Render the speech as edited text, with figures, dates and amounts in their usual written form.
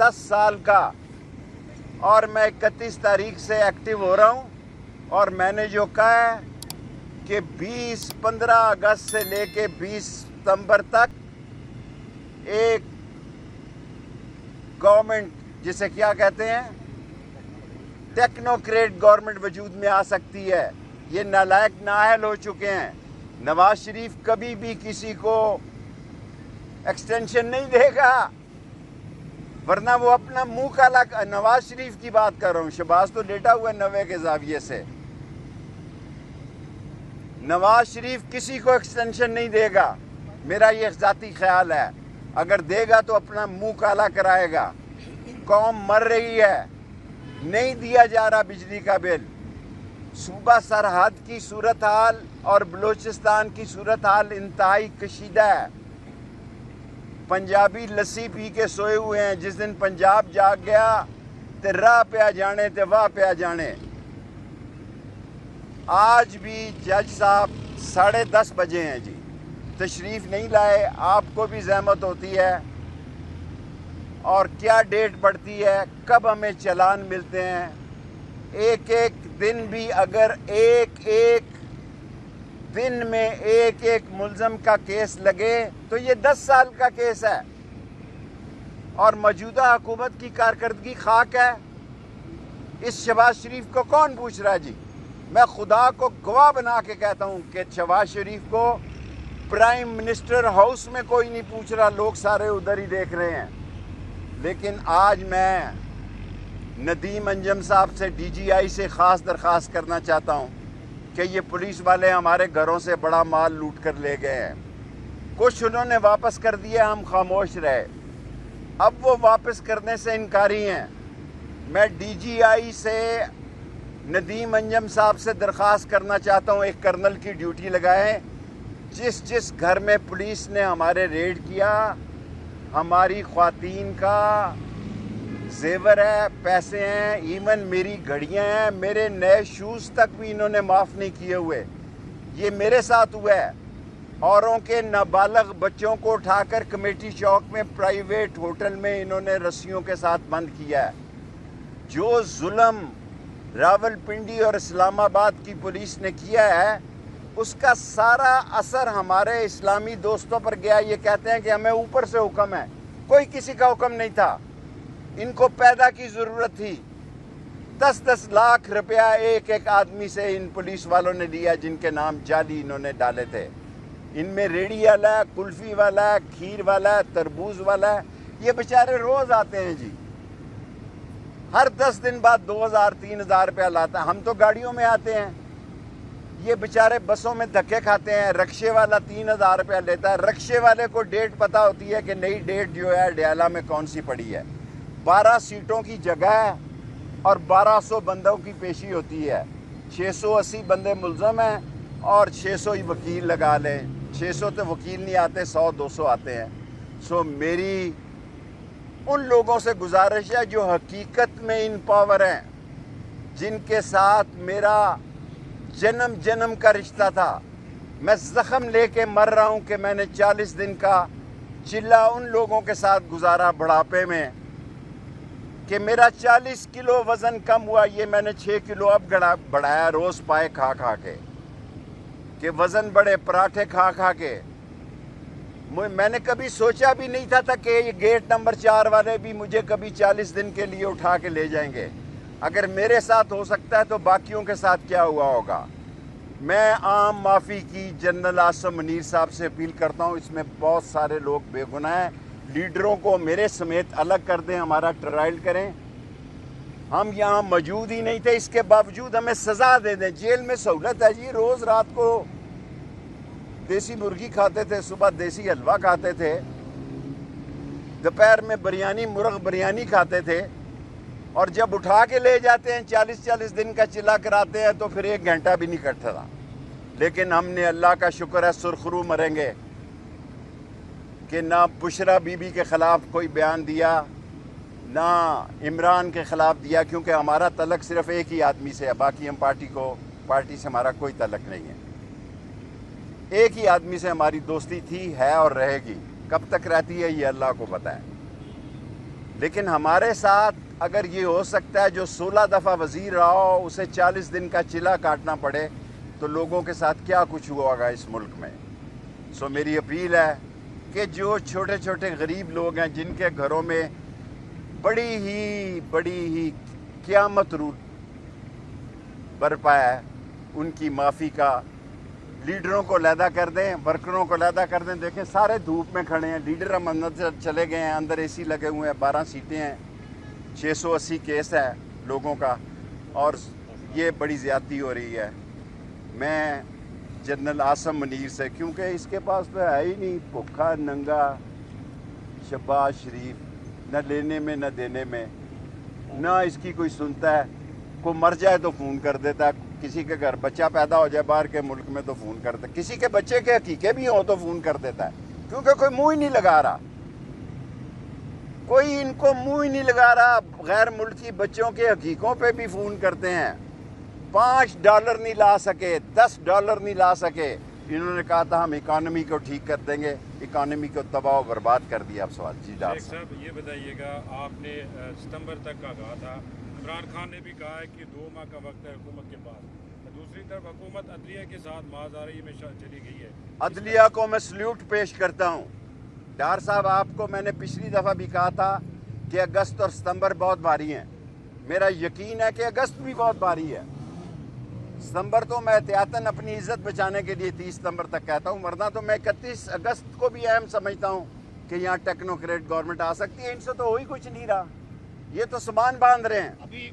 10 साल का, और मैं 31 तारीख से एक्टिव हो रहा हूँ। और मैंने जो कहा है कि 15 अगस्त से लेके 20 सितंबर तक एक गवर्नमेंट, जिसे क्या कहते हैं, टेक्नोक्रेट गवर्नमेंट वजूद में आ सकती है। ये नालायक नाअहल हो चुके हैं। नवाज शरीफ कभी भी किसी को एक्सटेंशन नहीं देगा, वरना वो अपना मुंह काला। नवाज शरीफ की बात कर रहा हूँ, शहबाज तो लेटा हुआ है 90 के जाविये से। नवाज शरीफ किसी को एक्सटेंशन नहीं देगा, मेरा ये ज़ाती ख्याल है। अगर देगा तो अपना मुंह काला कराएगा। कौम मर रही है, नहीं दिया जा रहा बिजली का बिल। सूबा सरहद की सूरत हाल और बलूचिस्तान की सूरत हाल इंतहाई कशीदा है। पंजाबी लस्सी पी के सोए हुए हैं। जिस दिन पंजाब जाग गया तो राह पे आ जाने ते वाह पे आ जाने। आज भी जज साहब 10:30 बजे हैं जी, तशरीफ़ नहीं लाए। आपको भी ज़हमत होती है, और क्या डेट पड़ती है, कब हमें चालान मिलते हैं। एक एक दिन भी अगर एक दिन में एक मुल्ज़म का केस लगे तो ये 10 साल का केस है। और मौजूदा हुकूमत की कारकर्दगी खाक है। इस शहबाज शरीफ को कौन पूछ रहा है जी? मैं खुदा को गवाह बना के कहता हूँ कि शहबाज शरीफ को प्राइम मिनिस्टर हाउस में कोई नहीं पूछ रहा, लोग सारे उधर ही देख रहे हैं। लेकिन आज मैं नदीम अंजम साहब से, DGI से ख़ास दरख्वास्त करना चाहता हूँ कि ये पुलिस वाले हमारे घरों से बड़ा माल लूट कर ले गए हैं। कुछ उन्होंने वापस कर दिया, हम खामोश रहे। अब वो वापस करने से इनकारी हैं। मैं DGI से नदीम अंजम साहब से दरख्वास्त करना चाहता हूँ, एक कर्नल की ड्यूटी लगाएं। जिस घर में पुलिस ने हमारे रेड किया, हमारी ख्वातीन का जेवर है, पैसे हैं, इवन मेरी घड़ियां हैं, मेरे नए शूज़ तक भी इन्होंने माफ़ नहीं किए हुए। ये मेरे साथ हुआ है। औरों के नाबालग बच्चों को उठाकर कमेटी चौक में प्राइवेट होटल में इन्होंने रस्सियों के साथ बंद किया है। जो जुल्म रावलपिंडी और इस्लामाबाद की पुलिस ने किया है, उसका सारा असर हमारे इस्लामी दोस्तों पर गया। ये कहते हैं कि हमें ऊपर से हुक्म है, कोई किसी का हुक्म नहीं था। इनको पैदा की ज़रूरत थी। 10-10 लाख रुपया एक आदमी से इन पुलिस वालों ने लिया, जिनके नाम जाली इन्होंने डाले थे। इनमें रेड़ी वाला है, कुल्फ़ी वाला है, खीर वाला है, तरबूज वाला है। ये बेचारे रोज़ आते हैं जी, हर 10 दिन बाद 2000-3000 रुपया लाता है। हम तो गाड़ियों में आते हैं, ये बेचारे बसों में धक्के खाते हैं। रक्शे वाला 3000 रुपया लेता है। रक्शे वाले को डेट पता होती है कि नई डेट जो है डयाला में कौन सी पड़ी है। 12 सीटों की जगह है और 1200 बंदों की पेशी होती है। 680 बंदे मुल्ज़म हैं और 600 ही वकील लगा लें। 600 तो वकील नहीं आते, 100-200 आते हैं। सो मेरी उन लोगों से गुजारिश है जो हकीकत में इन पावर हैं, जिनके साथ मेरा जन्म का रिश्ता था। मैं ज़ख्म लेके मर रहा हूँ कि मैंने 40 दिन का चिल्ला उन लोगों के साथ गुजारा बुढ़ापे में, कि मेरा 40 किलो वज़न कम हुआ। ये मैंने 6 किलो अब बढ़ाया, रोज़ पाए खा के, कि वज़न बढ़े, पराठे खा के। मैंने कभी सोचा भी नहीं था कि ये गेट नंबर 4 वाले भी मुझे कभी 40 दिन के लिए उठा के ले जाएंगे। अगर मेरे साथ हो सकता है तो बाकियों के साथ क्या हुआ होगा। मैं आम माफ़ी की जनरल आसम मुनीर साहब से अपील करता हूँ। इसमें बहुत सारे लोग बेगुनाह हैं। लीडरों को मेरे समेत अलग कर दें, हमारा ट्रायल करें। हम यहाँ मौजूद ही नहीं थे, इसके बावजूद हमें सज़ा दे दें। जेल में सहूलत है जी, रोज़ रात को देसी मुर्गी खाते थे, सुबह देसी हलवा खाते थे, दोपहर में बिरयानी, मुर्ग बिरयानी खाते थे, और जब उठा के ले जाते हैं 40-40 दिन का चिल्ला कराते हैं तो फिर 1 घंटा भी नहीं कटता था। लेकिन हमने, अल्लाह का शुक्र है, सुरखरू मरेंगे कि ना बुशरा बीबी के ख़िलाफ़ कोई बयान दिया, ना इमरान के ख़िलाफ़ दिया, क्योंकि हमारा तलक सिर्फ एक ही आदमी से है। बाकी हम पार्टी से हमारा कोई तलक नहीं है। एक ही आदमी से हमारी दोस्ती थी, है और रहेगी। कब तक रहती है ये अल्लाह को पता है। لیکن ہمارے ساتھ اگر یہ ہو سکتا ہے جو 16 دفعہ وزیر رہا ہو اسے 40 دن کا چلا کاٹنا پڑے تو لوگوں کے ساتھ کیا کچھ ہوا ہوگا اس ملک میں. سو میری اپیل ہے کہ جو چھوٹے چھوٹے غریب لوگ ہیں جن کے گھروں میں بڑی ہی قیامت رو برپا ہے ان کی معافی کا لیڈروں کو علیحدہ کر دیں, ورکروں کو علیحدہ کر دیں. دیکھیں سارے دھوپ میں کھڑے ہیں, لیڈر ہم اندر چلے گئے ہیں, اندر اے سی لگے ہوئے ہیں, 12 سیٹیں ہیں, 680 کیس ہے لوگوں کا, اور یہ بڑی زیادتی ہو رہی ہے. میں جنرل عاصم منیر سے, کیونکہ اس کے پاس تو ہے ہی نہیں, بھوکھا ننگا شہباز شریف, نہ لینے میں نہ دینے میں, نہ اس کی کوئی سنتا ہے. کوئی مر جائے تو فون کر دیتا ہے, کسی کے گھر بچہ پیدا ہو جائے باہر کے ملک میں تو فون کرتا ہے, کسی کے بچے کے حقیقے بھی ہوں تو فون کر دیتا ہے, کیونکہ کوئی منہ ہی نہیں لگا رہا, کوئی ان کو منہ ہی نہیں لگا رہا. غیر ملکی بچوں کے حقیقوں پہ بھی فون کرتے ہیں. $5 نہیں لا سکے, $10 نہیں لا سکے. انہوں نے کہا تھا ہم اکانومی کو ٹھیک کر دیں گے, اکانومی کو تباہ و برباد کر دیا. اب سوال جی ڈاکٹر صاحب یہ بتائیے گا, آپ نے ستمبر تک کا کہا تھا, عمران خان نے بھی کہا ہے کہ 2 ماہ کا وقت ہے حکومت کے پاس. دوسری طرف حکومت عدلیہ کے ساتھ مازاری میں چلی گئی ہے. عدلیہ کو میں سلیوٹ پیش کرتا ہوں. ڈار صاحب آپ کو میں نے پچھلی دفعہ بھی کہا تھا کہ اگست اور ستمبر بہت بھاری ہیں. میرا یقین ہے کہ اگست بھی بہت بھاری ہے. ستمبر تو میں احتیاطاً اپنی عزت بچانے کے لیے 30 ستمبر تک کہتا ہوں, ورنہ تو میں 31 اگست کو بھی اہم سمجھتا ہوں کہ یہاں ٹیکنوکریٹ گورنمنٹ آ سکتی ہے. ان سے تو ہو ہی کچھ نہیں رہا, یہ تو سامان باندھ رہے ہیں. ابھی